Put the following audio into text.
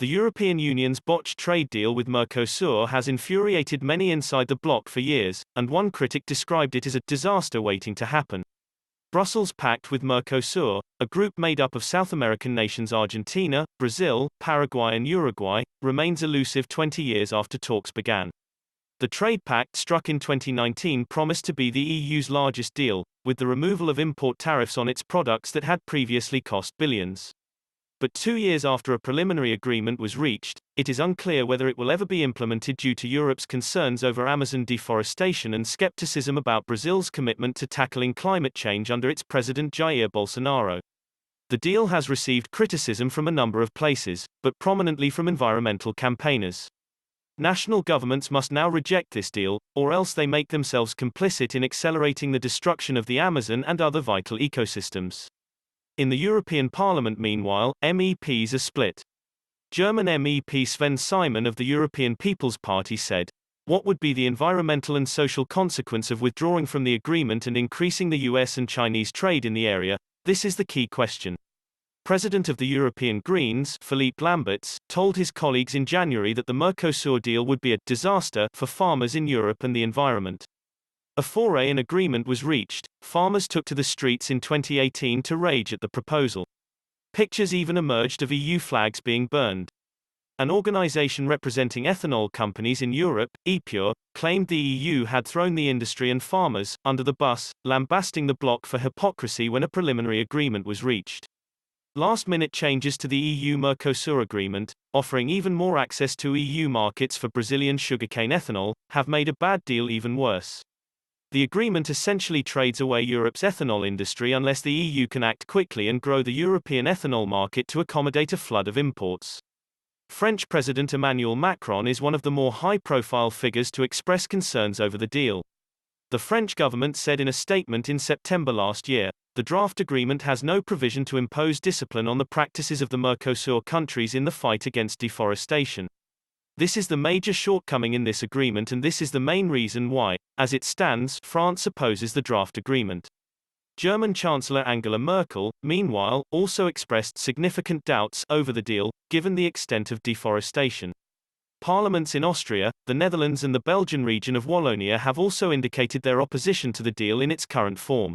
The European Union's botched trade deal with Mercosur has infuriated many inside the bloc for years, and one critic described it as a disaster waiting to happen. Brussels' pact with Mercosur, a group made up of South American nations Argentina, Brazil, Paraguay and Uruguay, remains elusive 20 years after talks began. The trade pact struck in 2019 promised to be the EU's largest deal, with the removal of import tariffs on its products that had previously cost billions. But 2 years after a preliminary agreement was reached, it is unclear whether it will ever be implemented due to Europe's concerns over Amazon deforestation and skepticism about Brazil's commitment to tackling climate change under its president Jair Bolsonaro. The deal has received criticism from a number of places, but prominently from environmental campaigners. National governments must now reject this deal, or else they make themselves complicit in accelerating the destruction of the Amazon and other vital ecosystems. In the European Parliament meanwhile, MEPs are split. German MEP Sven Simon of the European People's Party said, "What would be the environmental and social consequence of withdrawing from the agreement and increasing the US and Chinese trade in the area? This is the key question." President of the European Greens, Philippe Lamberts, told his colleagues in January that the Mercosur deal would be a disaster for farmers in Europe and the environment. Before an agreement was reached, farmers took to the streets in 2018 to rage at the proposal. Pictures even emerged of EU flags being burned. An organization representing ethanol companies in Europe, EPUR, claimed the EU had thrown the industry and farmers under the bus, lambasting the bloc for hypocrisy when a preliminary agreement was reached. Last-minute changes to the EU-Mercosur agreement, offering even more access to EU markets for Brazilian sugarcane ethanol, have made a bad deal even worse. The agreement essentially trades away Europe's ethanol industry unless the EU can act quickly and grow the European ethanol market to accommodate a flood of imports. French President Emmanuel Macron is one of the more high-profile figures to express concerns over the deal. The French government said in a statement in September last year, "The draft agreement has no provision to impose discipline on the practices of the Mercosur countries in the fight against deforestation. This is the major shortcoming in this agreement and this is the main reason why, as it stands, France opposes the draft agreement." German Chancellor Angela Merkel, meanwhile, also expressed significant doubts over the deal, given the extent of deforestation. Parliaments in Austria, the Netherlands and the Belgian region of Wallonia have also indicated their opposition to the deal in its current form.